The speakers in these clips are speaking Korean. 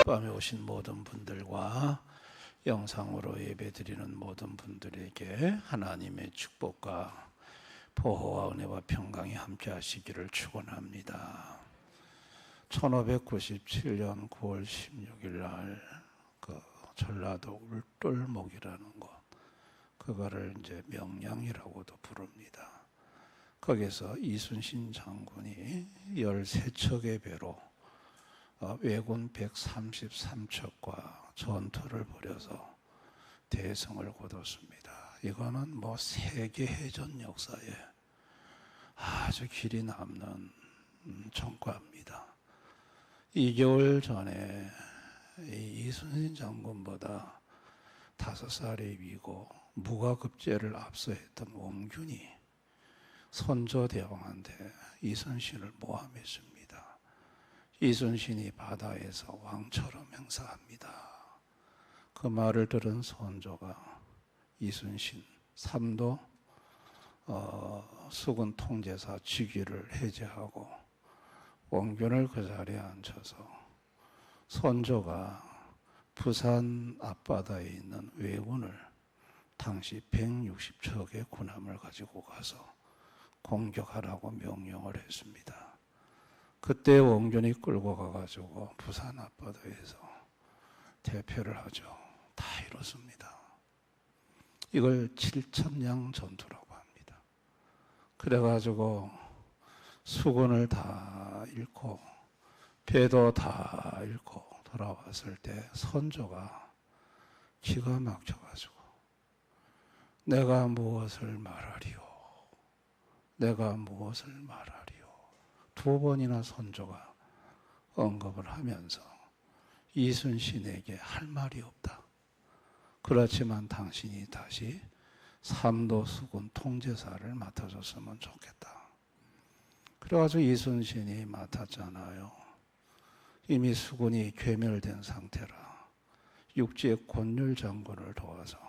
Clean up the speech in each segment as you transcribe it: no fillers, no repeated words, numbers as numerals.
밤에 오신 모든 분들과 영상으로 예배드리는 모든 분들에게 하나님의 축복과 보호와 은혜와 평강이 함께 하시기를 축원합니다. 1597년 9월 16일 날 그 전라도 울돌목이라는 곳, 그거를 이제 명량이라고도 부릅니다. 거기서 이순신 장군이 13척의 배로 왜군 133척과 전투를 벌여서 대성을 거뒀습니다. 이거는 뭐 세계해전 역사에 아주 길이 남는 전과입니다. 2개월 전에 이순신 장군보다 5살이 위고 무과급제를 앞서했던 원균이 선조대왕한테 이순신을 모함했습니다. 이순신이 바다에서 왕처럼 행사합니다. 그 말을 들은 선조가 이순신 3도 수군 통제사 직위를 해제하고 원균을 그 자리에 앉혀서 선조가 부산 앞바다에 있는 왜군을 당시 160척의 군함을 가지고 가서 공격하라고 명령을 했습니다. 그때 원균이 끌고 가가지고 부산 앞바다에서 대패를 하죠. 다 이뤘습니다. 이걸 7천량 전투라고 합니다. 그래가지고 수군을 다 잃고 배도 다 잃고 돌아왔을 때 선조가 기가 막혀가지고 내가 무엇을 말하리요? 내가 무엇을 말하리요? 2번이나 선조가 언급을 하면서 이순신에게 할 말이 없다. 그렇지만 당신이 다시 3도 수군 통제사를 맡아줬으면 좋겠다. 그래가지고 이순신이 맡았잖아요. 이미 수군이 괴멸된 상태라 육지의 권율 장군을 도와서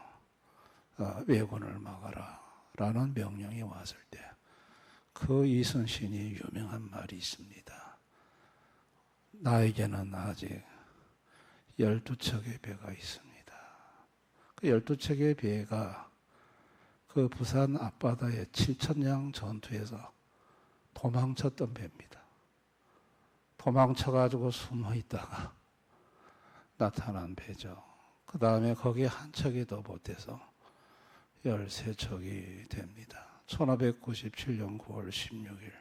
왜군을 막아라 라는 명령이 왔을 때 그 이순신이 유명한 말이 있습니다. 나에게는 아직 12척의 배가 있습니다. 그 12척의 배가 그 부산 앞바다의 7천량 전투에서 도망쳤던 배입니다. 도망쳐가지고 숨어 있다가 나타난 배죠. 그 다음에 거기에 한 척이 더 보태서 13척이 됩니다. 1597년 9월 16일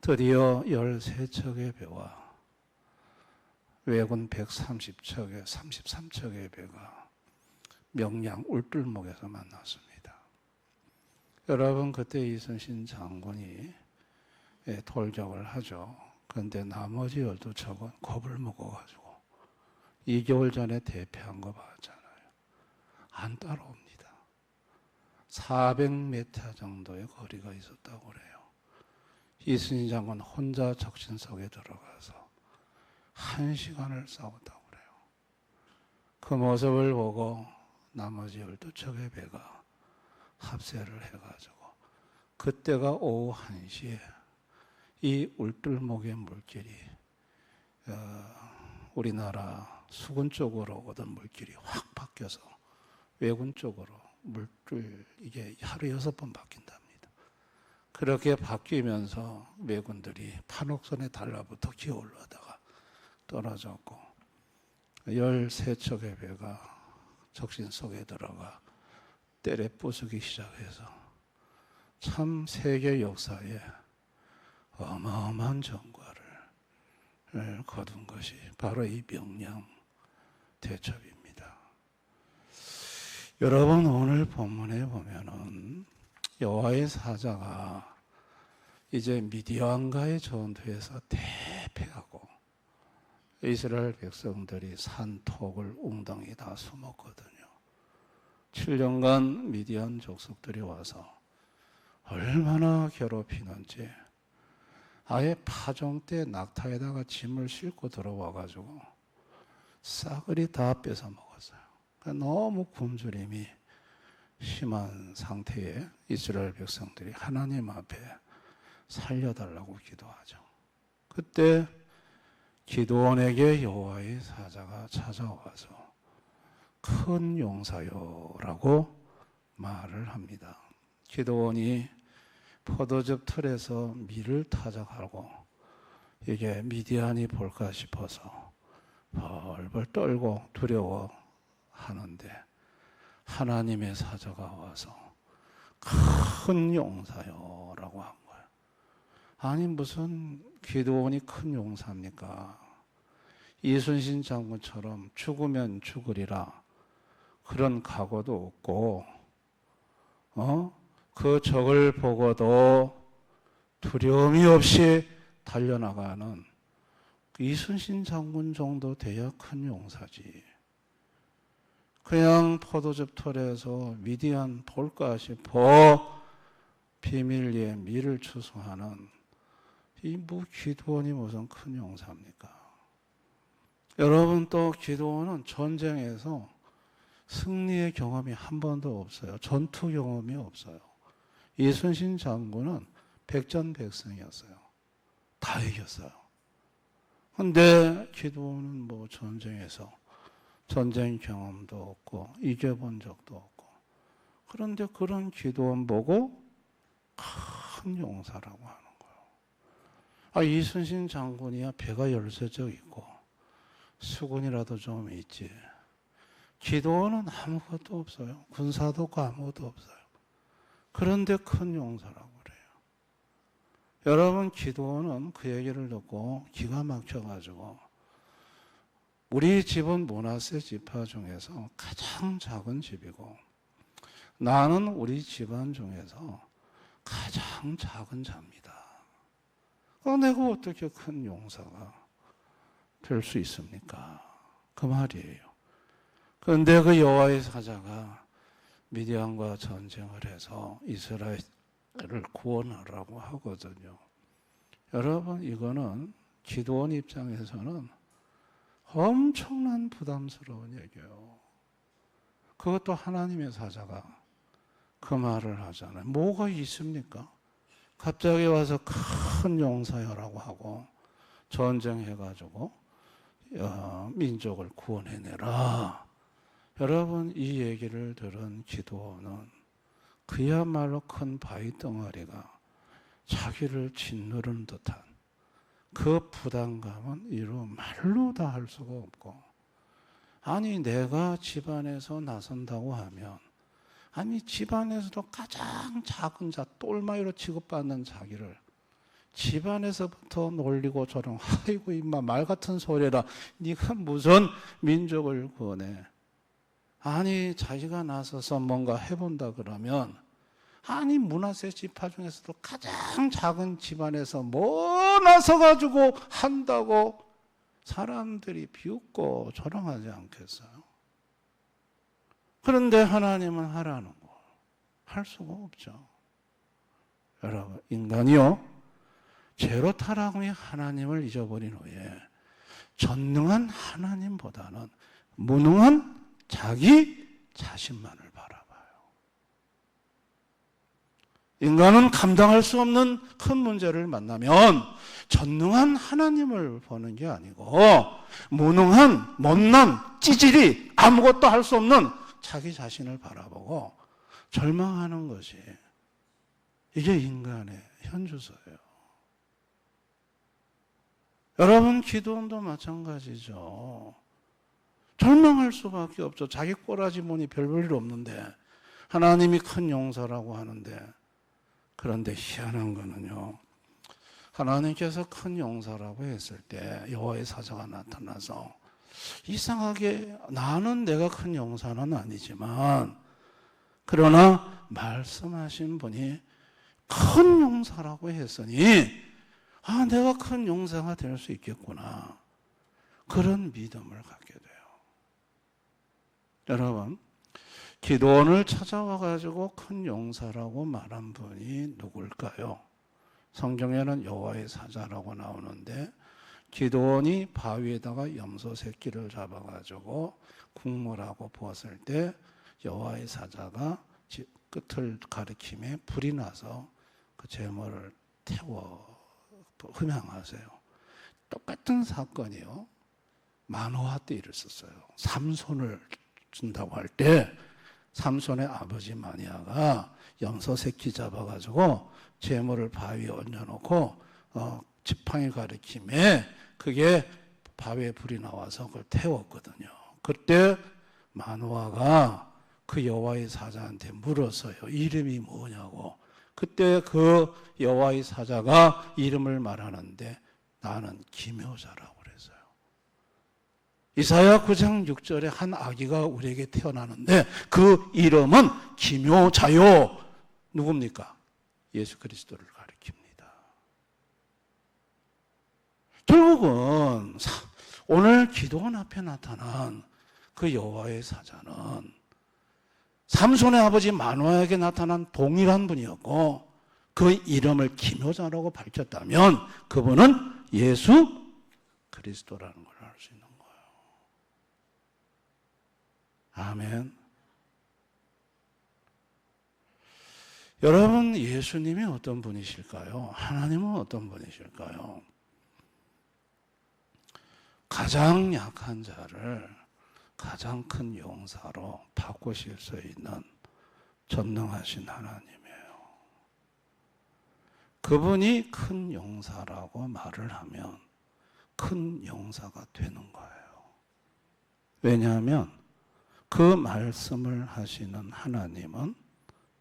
드디어 13척의 배와 왜군 130척의 33척의 배가 명량 울돌목에서 만났습니다. 여러분, 그때 이순신 장군이 돌격을 하죠. 그런데 나머지 12척은 겁을 먹어가지고 2개월 전에 대패한 거 봤잖아요. 안 따라옵니다. 400m 정도의 거리가 있었다고 그래요. 이순신 장군 혼자 적신석에 들어가서 1시간을 싸웠다고 그래요. 그 모습을 보고 나머지 12척의 배가 합세를 해가지고 그때가 오후 1시에 이 울돌목의 물길이 우리나라 수군 쪽으로 오던 물길이 확 바뀌어서 왜군 쪽으로 물길 이게 하루 6번 바뀐답니다. 그렇게 바뀌면서 왜군들이 판옥선에 달라붙어 기어올라다가 떨어졌고 13척의 배가 적신 속에 들어가 때려 부수기 시작해서 참 세계 역사에 어마어마한 전과를 거둔 것이 바로 이 명량 대첩입니다. 여러분, 오늘 본문에 보면은 여호와의 사자가 이제 미디안과의 전투에서 대패하고 이스라엘 백성들이 산톡을 웅덩이 다 숨었거든요. 7년간 미디안 족속들이 와서 얼마나 괴롭히는지 아예 파종 때 낙타에다가 짐을 싣고 들어와가지고 싸그리 다 뺏어 먹었어요. 너무 굶주림이 심한 상태에 이스라엘 백성들이 하나님 앞에 살려달라고 기도하죠. 그때 기드온에게 여호와의 사자가 찾아와서 큰 용사요라고 말을 합니다. 기드온이 포도즙 틀에서 밀을 타작하고 이게 미디안이 볼까 싶어서 벌벌 떨고 두려워하는데 하나님의 사자가 와서 큰 용사요라고 한 거예요. 아니 무슨 기드온이 큰 용사입니까? 이순신 장군처럼 죽으면 죽으리라 그런 각오도 없고 그 적을 보고도 두려움이 없이 달려나가는 이순신 장군 정도 돼야 큰 용사지. 그냥 포도즙 털에서 미디안 볼까 싶어 비밀리에 밀을 추수하는 이 기드온이 무슨 큰 용사입니까? 여러분 또 기드온은 전쟁에서 승리의 경험이 한 번도 없어요. 전투 경험이 없어요. 이순신 장군은 백전백승이었어요. 다 이겼어요. 근데 기드온은 뭐 전쟁에서 전쟁 경험도 없고 이겨본 적도 없고 그런데 그런 기드온 보고 큰 용사라고 하는 거예요. 이순신 장군이야 배가 13적 있고 수군이라도 좀 있지. 기드온은 아무것도 없어요. 군사도 없고 아무것도 없어요. 그런데 큰 용사라고 그래요. 여러분 기드온은 그 얘기를 듣고 기가 막혀가지고 우리 집은 므낫세 지파 중에서 가장 작은 집이고 나는 우리 집안 중에서 가장 작은 자입니다. 내가 어떻게 큰 용사가 될 수 있습니까? 그 말이에요. 그런데 그 여호와의 사자가 미디안과 전쟁을 해서 이스라엘을 구원하라고 하거든요. 여러분 이거는 기드온 입장에서는 엄청난 부담스러운 얘기예요. 그것도 하나님의 사자가 그 말을 하잖아요. 뭐가 있습니까? 갑자기 와서 큰 용사여라고 하고 전쟁해가지고 민족을 구원해내라. 여러분 이 얘기를 들은 기드온은 그야말로 큰 바위 덩어리가 자기를 짓누르는 듯한 그 부담감은 이루 말로 다 할 수가 없고 아니 내가 집안에서 나선다고 하면 아니 집안에서도 가장 작은 자 똘마이로 취급받는 자기를 집안에서부터 놀리고 저런 아이고 임마 말 같은 소리라 네가 무슨 민족을 구원해. 아니 자기가 나서서 뭔가 해본다 그러면 아니 므낫세 지파 중에서도 가장 작은 집안에서 뭐 나서가지고 한다고 사람들이 비웃고 조롱하지 않겠어요? 그런데 하나님은 하라는 거 할 수가 없죠. 여러분 인간이요 죄로 타락하며 하나님을 잊어버린 후에 전능한 하나님보다는 무능한 자기 자신만을 바라봐요. 인간은 감당할 수 없는 큰 문제를 만나면 전능한 하나님을 보는 게 아니고 무능한 못난 찌질이 아무것도 할 수 없는 자기 자신을 바라보고 절망하는 것이 이게 인간의 현주소예요. 여러분 기드온도 마찬가지죠. 절망할 수밖에 없죠. 자기 꼬라지 보니 별 볼 일 없는데 하나님이 큰 용사라고 하는데 그런데 희한한 거는요. 하나님께서 큰 용사라고 했을 때 여호와의 사자가 나타나서 이상하게 나는 내가 큰 용사는 아니지만 그러나 말씀하신 분이 큰 용사라고 했으니 내가 큰 용사가 될 수 있겠구나. 그런 믿음을 갖게 돼요. 여러분 기드온을 찾아와가지고 큰 용사라고 말한 분이 누굴까요? 성경에는 여호와의 사자라고 나오는데 기드온이 바위에다가 염소 새끼를 잡아가지고 국물하고 부었을 때 여호와의 사자가 끝을 가리킴에 불이 나서 그 제물을 태워 흠양하세요. 똑같은 사건이요. 마노아 때 일었었어요. 삼손을 준다고 할 때 삼손의 아버지 마니아가 염소 새끼 잡아가지고 재물을 바위에 얹어놓고 지팡이 가리킴에 그게 바위에 불이 나와서 그걸 태웠거든요. 그때 마노아가 그 여호와의 사자한테 물었어요. 이름이 뭐냐고. 그때 그 여호와의 사자가 이름을 말하는데 나는 기묘자라고 그랬어요. 이사야 9장 6절에 한 아기가 우리에게 태어나는데 그 이름은 기묘자요. 누굽니까? 예수 그리스도를 가리킵니다. 결국은 오늘 기도원 앞에 나타난 그 여호와의 사자는 삼손의 아버지 마노아에게 나타난 동일한 분이었고 그 이름을 기묘자라고 밝혔다면 그분은 예수 그리스도라는 걸 알 수 있는 거예요. 아멘. 여러분, 예수님이 어떤 분이실까요? 하나님은 어떤 분이실까요? 가장 약한 자를 가장 큰 용사로 바꾸실 수 있는 전능하신 하나님이에요. 그분이 큰 용사라고 말을 하면 큰 용사가 되는 거예요. 왜냐하면 그 말씀을 하시는 하나님은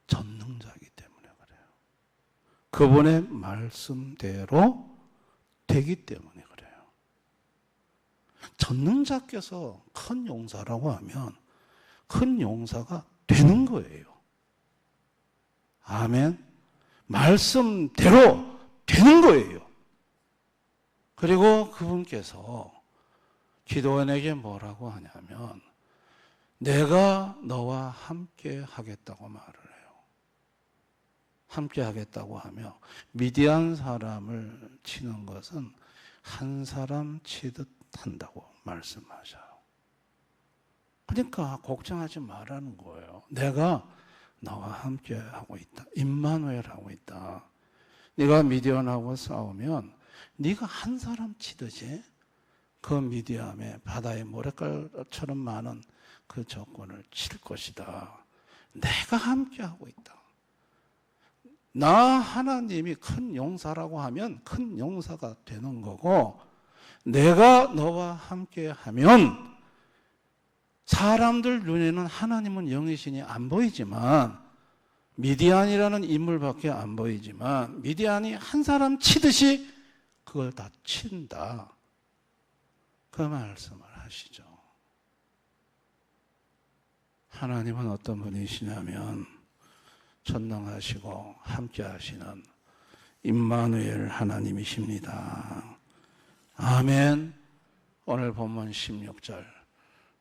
전능자이기 때문에 그래요. 그분의 말씀대로 되기 때문에 그래요. 전능자께서 큰 용사라고 하면 큰 용사가 되는 거예요. 아멘. 말씀대로 되는 거예요. 그리고 그분께서 기도원에게 뭐라고 하냐면 내가 너와 함께 하겠다고 말을 해요. 함께 하겠다고 하며 미디안 사람을 치는 것은 한 사람 치듯 한다고 말씀하셔요. 그러니까 걱정하지 말라는 거예요. 내가 너와 함께 하고 있다. 임마누엘 하고 있다. 네가 미디안하고 싸우면 네가 한 사람 치듯이 그 미디안의 바다의 모래깔처럼 많은 그 적군을 칠 것이다. 내가 함께 하고 있다. 나 하나님이 큰 용사라고 하면 큰 용사가 되는 거고 내가 너와 함께 하면 사람들 눈에는 하나님은 영이시니 안 보이지만 미디안이라는 인물밖에 안 보이지만 미디안이 한 사람 치듯이 그걸 다 친다. 그 말씀을 하시죠. 하나님은 어떤 분이시냐면 전능하시고 함께 하시는 임마누엘 하나님이십니다. 아멘. 오늘 본문 16절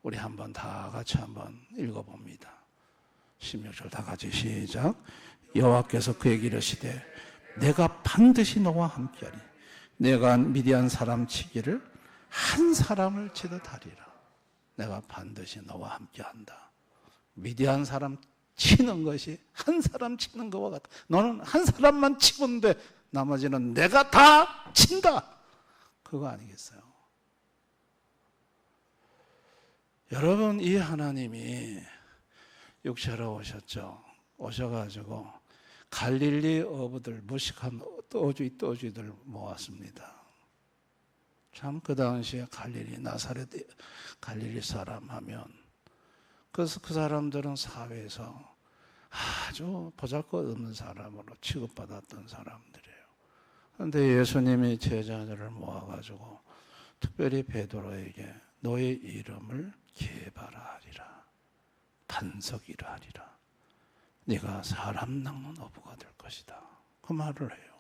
우리 한번 다 같이 한번 읽어봅니다. 16절 다 같이 시작. 여호와께서 그에게 이르시되 내가 반드시 너와 함께하리. 내가 미디안 사람 치기를 한 사람을 치듯 하리라. 내가 반드시 너와 함께한다. 미디안 사람 치는 것이 한 사람 치는 것과 같다. 너는 한 사람만 치면 돼. 나머지는 내가 다 친다. 그거 아니겠어요? 여러분, 이 하나님이 육체로 오셨죠. 오셔가지고 갈릴리 어부들, 무식한 떠주이들 모았습니다. 참 그 당시에 갈릴리, 나사렛 갈릴리 사람 하면 그래서 그 사람들은 사회에서 아주 보잘것없는 사람으로 취급받았던 사람들이에요. 그런데 예수님이 제자들을 모아가지고 특별히 베드로에게 너의 이름을 게바라 반석이라 하리라. 네가 사람 낚는 어부가 될 것이다. 그 말을 해요.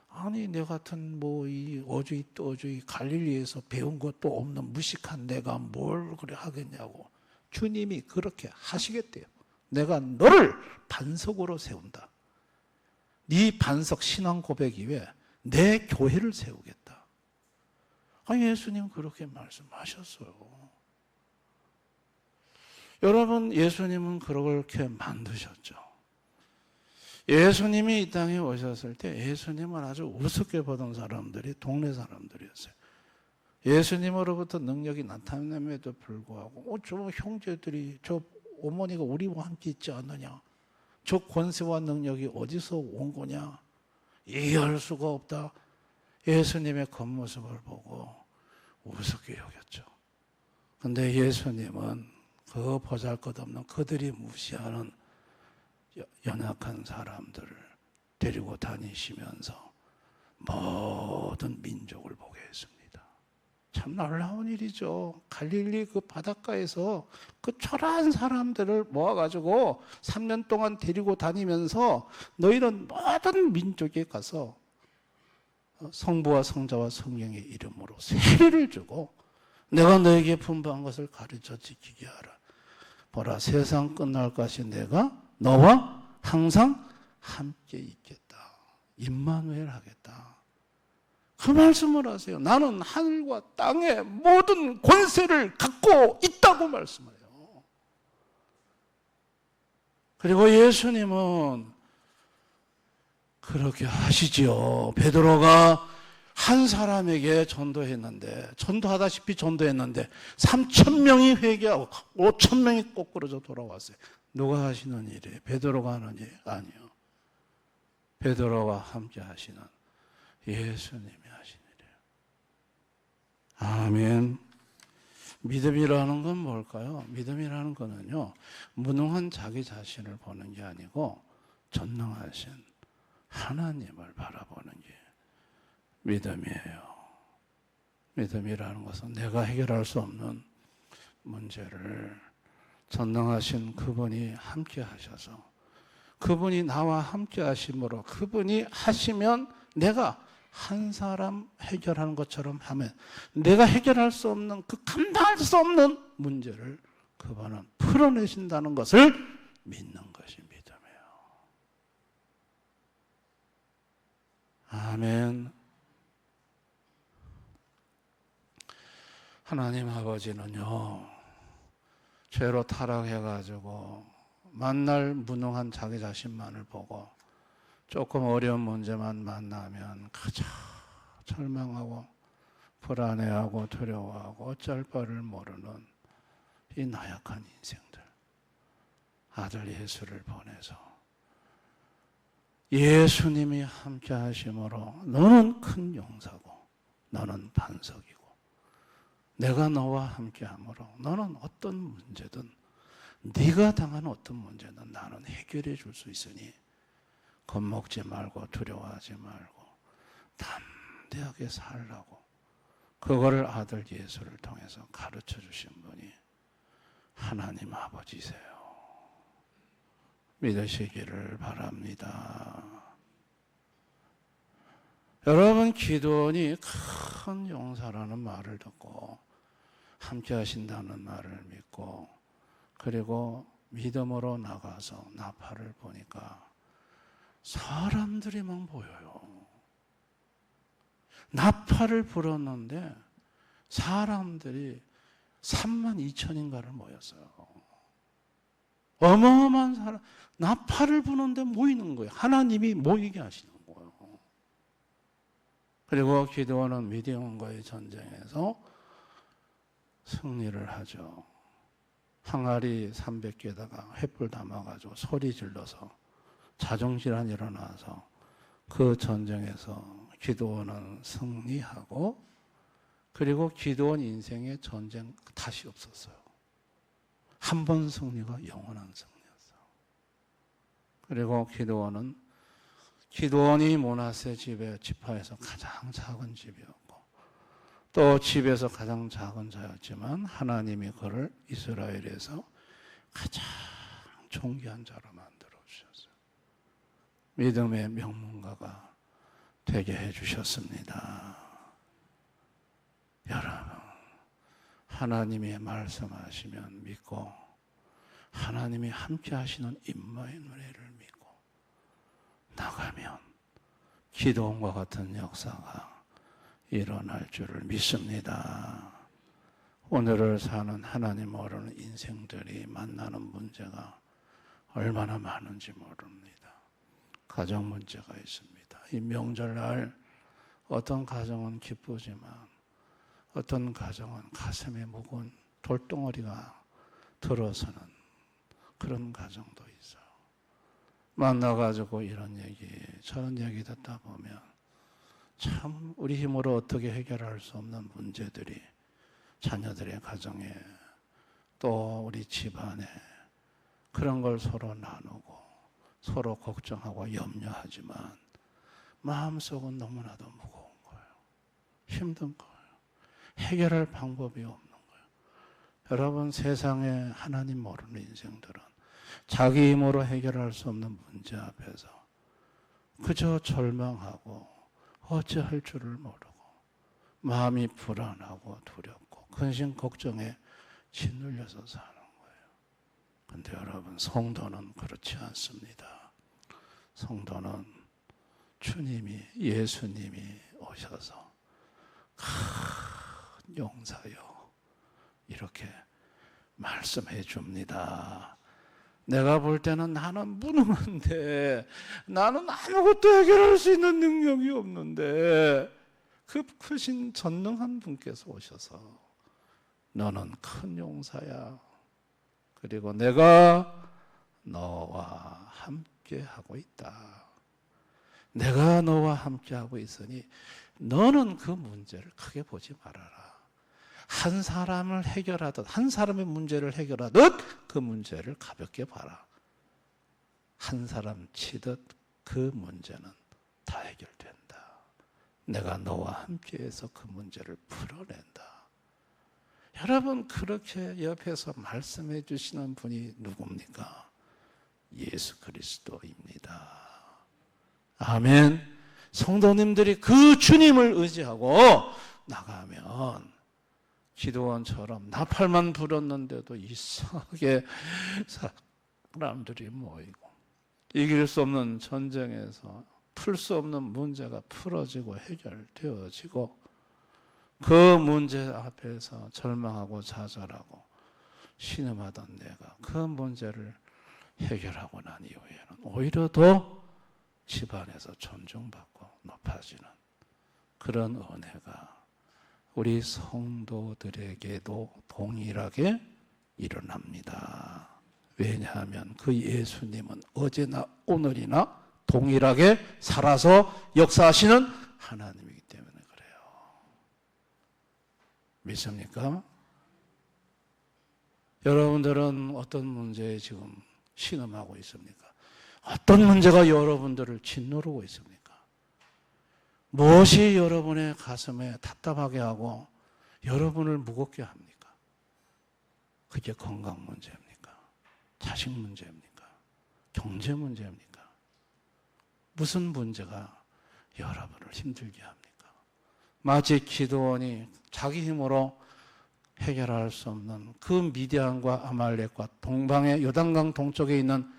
아니 내 같은 이 어주이 떠주이 갈릴리에서 배운 것도 없는 무식한 내가 뭘 그래 하겠냐고. 주님이 그렇게 하시겠대요. 내가 너를 반석으로 세운다. 네 반석 신앙 고백 이외에 내 교회를 세우겠다. 아니 예수님 그렇게 말씀하셨어요. 여러분 예수님은 그렇게 만드셨죠. 예수님이 이 땅에 오셨을 때 예수님을 아주 우습게 보던 사람들이 동네 사람들이었어요. 예수님으로부터 능력이 나타남에도 불구하고 저 형제들이, 저 어머니가 우리와 함께 있지 않느냐, 저 권세와 능력이 어디서 온 거냐, 이해할 수가 없다. 예수님의 겉모습을 보고 우습게 여겼죠. 근데 예수님은 그 보잘것없는 그들이 무시하는 연약한 사람들을 데리고 다니시면서 모든 민족을 보게 했습니다. 참 놀라운 일이죠. 갈릴리 그 바닷가에서 그 초라한 사람들을 모아가지고 3년 동안 데리고 다니면서 너희는 모든 민족에 가서 성부와 성자와 성령의 이름으로 세례를 주고 내가 너에게 분부한 것을 가르쳐 지키게 하라. 보라, 세상 끝날 것이 내가 너와 항상 함께 있겠다. 임마누엘 하겠다. 그 말씀을 하세요. 나는 하늘과 땅의 모든 권세를 갖고 있다고 말씀해요. 그리고 예수님은 그렇게 하시지요. 베드로가 한 사람에게 전도하다시피 전도했는데 3,000명이 회개하고 5,000명이 거꾸로져 돌아왔어요. 누가 하시는 일이에요? 베드로가 하는 일 아니요. 베드로와 함께 하시는 예수님이 하신 일이에요. 아멘. 믿음이라는 건 뭘까요? 믿음이라는 거는요, 무능한 자기 자신을 보는 게 아니고 전능하신 하나님을 바라보는 게 믿음이에요. 믿음이라는 것은 내가 해결할 수 없는 문제를 전능하신 그분이 함께 하셔서, 그분이 나와 함께 하심으로, 그분이 하시면 내가 한 사람 해결하는 것처럼 하면 내가 해결할 수 없는, 그 감당할 수 없는 문제를 그분은 풀어내신다는 것을 믿는 것이 믿음이에요. 아멘. 하나님 아버지는요, 죄로 타락해가지고 만날 무능한 자기 자신만을 보고 조금 어려운 문제만 만나면 가장 절망하고 불안해하고 두려워하고 어쩔 바를 모르는 이 나약한 인생들, 아들 예수를 보내서 예수님이 함께 하심으로 너는 큰 용사고 너는 반석이고 내가 너와 함께 함으로 너는 어떤 문제든, 네가 당한 어떤 문제든 나는 해결해 줄 수 있으니 겁먹지 말고 두려워하지 말고 담대하게 살라고, 그거를 아들 예수를 통해서 가르쳐 주신 분이 하나님 아버지세요. 믿으시기를 바랍니다. 여러분, 기도원이 큰 용사라는 말을 듣고 함께 하신다는 말을 믿고, 그리고 믿음으로 나가서 나팔을 보니까 사람들이 막 보여요. 나팔을 불었는데 사람들이 32,000인가를 모였어요. 어마어마한 사람, 나팔을 부는데 모이는 거예요. 하나님이 모이게 하시는 거예요. 그리고 기드온은 미디안과의 전쟁에서 승리를 하죠. 항아리 300개에다가 횃불 담아가지고 소리 질러서 자정질환이 일어나서 그 전쟁에서 기드온은 승리하고, 그리고 기드온 인생의 전쟁 다시 없었어요. 한 번 승리가 영원한 승리였어요. 그리고 기드온이 므낫세 지파에서 가장 작은 집이었고, 또 집에서 가장 작은 자였지만 하나님이 그를 이스라엘에서 가장 존귀한 자로 만들어 주셨어요. 믿음의 명문가가 되게 해주셨습니다. 여러분, 하나님이 말씀하시면 믿고 하나님이 함께 하시는 임마누엘을 믿고 나가면 기도원과 같은 역사가 일어날 줄을 믿습니다. 오늘을 사는 하나님 모르는 인생들이 만나는 문제가 얼마나 많은지 모릅니다. 가정 문제가 있습니다. 이 명절날 어떤 가정은 기쁘지만 어떤 가정은 가슴에 무거운 돌덩어리가 들어서는 그런 가정도 있어요. 만나가지고 이런 얘기 저런 얘기 듣다 보면 참 우리 힘으로 어떻게 해결할 수 없는 문제들이 자녀들의 가정에 또 우리 집안에 그런 걸 서로 나누고 서로 걱정하고 염려하지만 마음속은 너무나도 무거운 거예요. 힘든 거예요. 해결할 방법이 없는 거예요. 여러분, 세상에 하나님 모르는 인생들은 자기 힘으로 해결할 수 없는 문제 앞에서 그저 절망하고 어찌할 줄을 모르고 마음이 불안하고 두렵고 근심 걱정에 짓눌려서 사는 거예요. 그런데 여러분, 성도는 그렇지 않습니다. 성도는 주님이, 예수님이 오셔서 큰 용사요 이렇게 말씀해 줍니다. 내가 볼 때는 나는 무능한데, 나는 아무것도 해결할 수 있는 능력이 없는데 그 크신 전능한 분께서 오셔서 너는 큰 용사야. 그리고 내가 너와 함께 하고 있다. 내가 너와 함께 하고 있으니 너는 그 문제를 크게 보지 말아라. 한 사람을 해결하듯, 한 사람의 문제를 해결하듯 그 문제를 가볍게 봐라. 한 사람 치듯 그 문제는 다 해결된다. 내가 너와 함께해서 그 문제를 풀어낸다. 여러분, 그렇게 옆에서 말씀해 주시는 분이 누굽니까? 예수 그리스도입니다. 아멘. 성도님들이 그 주님을 의지하고 나가면 기도원처럼 나팔만 불었는데도 이상하게 사람들이 모이고 이길 수 없는 전쟁에서 풀 수 없는 문제가 풀어지고 해결되어지고 그 문제 앞에서 절망하고 좌절하고 신음하던 내가 그 문제를 해결하고 난 이후에는 오히려 더 집안에서 존중받고 높아지는 그런 은혜가 우리 성도들에게도 동일하게 일어납니다. 왜냐하면 그 예수님은 어제나 오늘이나 동일하게 살아서 역사하시는 하나님이기 때문에 그래요. 믿습니까? 여러분들은 어떤 문제에 지금 신음하고 있습니까? 어떤 문제가 여러분들을 짓누르고 있습니까? 무엇이 여러분의 가슴에 답답하게 하고 여러분을 무겁게 합니까? 그게 건강 문제입니까? 자식 문제입니까? 경제 문제입니까? 무슨 문제가 여러분을 힘들게 합니까? 마치 기드온이 자기 힘으로 해결할 수 없는 그 미디안과 아말렉과 동방의 요단강 동쪽에 있는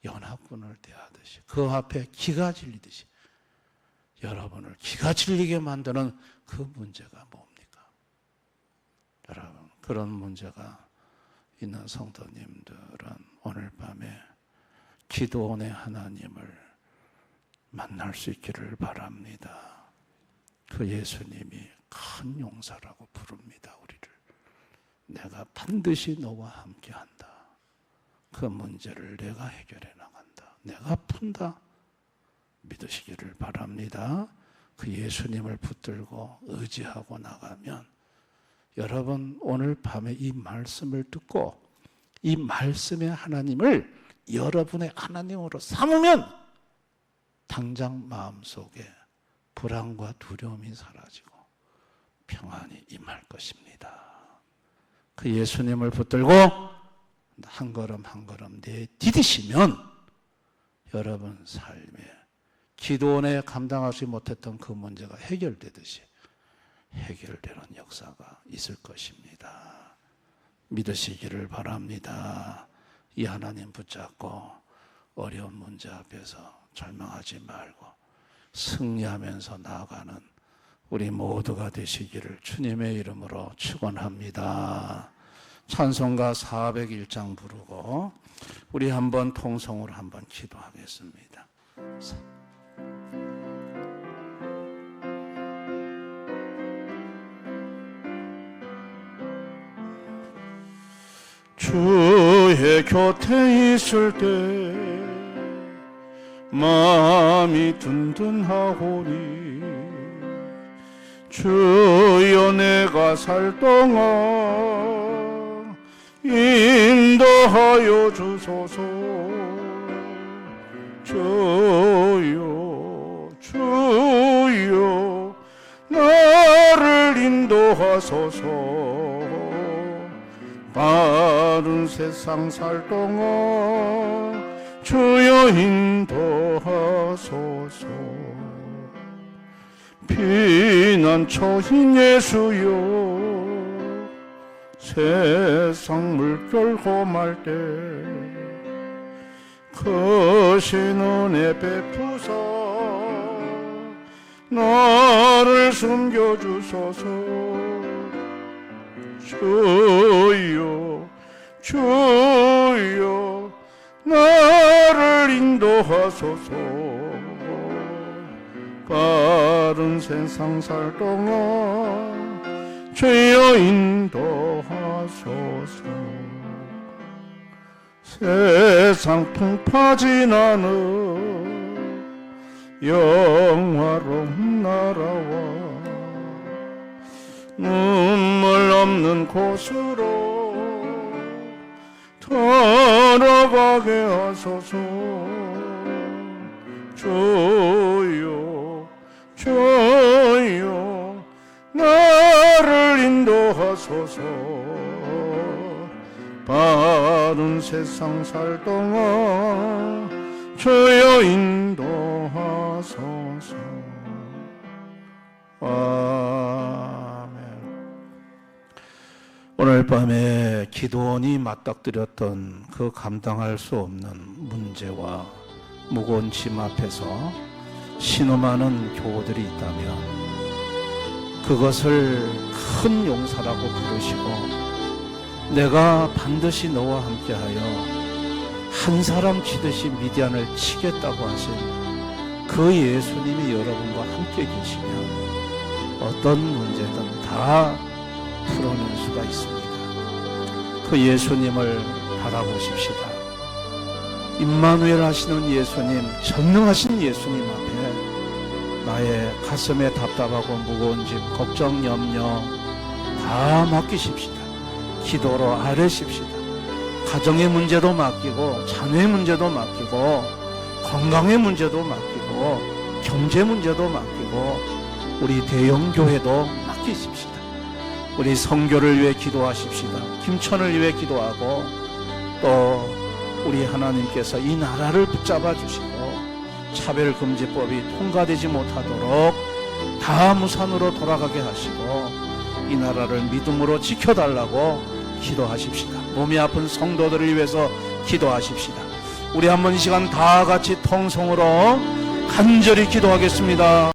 연합군을 대하듯이 그 앞에 기가 질리듯이 여러분을 기가 질리게 만드는 그 문제가 뭡니까? 여러분, 그런 문제가 있는 성도님들은 오늘 밤에 기도원의 하나님을 만날 수 있기를 바랍니다. 그 예수님이 큰 용사라고 부릅니다, 우리를. 내가 반드시 너와 함께한다. 그 문제를 내가 해결해 나간다. 내가 푼다. 믿으시기를 바랍니다. 그 예수님을 붙들고 의지하고 나가면 여러분 오늘 밤에 이 말씀을 듣고 이 말씀의 하나님을 여러분의 하나님으로 삼으면 당장 마음속에 불안과 두려움이 사라지고 평안이 임할 것입니다. 그 예수님을 붙들고 한 걸음 한 걸음 내디디시면 여러분 삶에 기도원에 감당하지 못했던 그 문제가 해결되듯이 해결되는 역사가 있을 것입니다. 믿으시기를 바랍니다. 이 하나님 붙잡고 어려운 문제 앞에서 절망하지 말고 승리하면서 나아가는 우리 모두가 되시기를 주님의 이름으로 축원합니다. 찬송가 401장 부르고 우리 한번 통성으로 한번 기도하겠습니다. 주의 곁에 있을 때 마음이 든든하오니 주여 내가 살 동안 인도하여 주소서. 주여 주여 나를 인도하소서. 바른 세상 살 동안 주여 인도하소서. 피난처인 예수여 세상 물결 험할 때 크신 은혜 베푸사 나를 숨겨주소서. 주여 주여 나를 인도하소서. 바른 세상 살 동안 주여 인도하소서. 세상 풍파진 않은 영화로운 나라와 눈물 없는 곳으로 돌아가게 하소서. 주여 주여 나를 인도하소서. 바른 세상 살 동안 주여 인도하소서. 아멘. 오늘 밤에 기도원이 맞닥뜨렸던 그 감당할 수 없는 문제와 무거운 짐 앞에서 신음하는 교우들이 있다면 그것을 큰 용사라고 부르시고 내가 반드시 너와 함께하여 한 사람 치듯이 미디안을 치겠다고 하신 그 예수님이 여러분과 함께 계시면 어떤 문제든 다 풀어낼 수가 있습니다. 그 예수님을 바라보십시다. 임마누엘 하시는 예수님, 전능하신 예수님 앞에 나의 가슴에 답답하고 무거운 짐, 걱정, 염려 다 맡기십시다. 기도로 아뢰십시다. 가정의 문제도 맡기고 자녀의 문제도 맡기고 건강의 문제도 맡기고 경제 문제도 맡기고 우리 대형교회도 맡기십시다. 우리 선교를 위해 기도하십시다. 김천을 위해 기도하고 또 우리 하나님께서 이 나라를 붙잡아 주시고 차별금지법이 통과되지 못하도록 다 무산으로 돌아가게 하시고 이 나라를 믿음으로 지켜달라고 기도하십시다. 몸이 아픈 성도들을 위해서 기도하십시다. 우리 한번 이 시간 다 같이 통성으로 간절히 기도하겠습니다.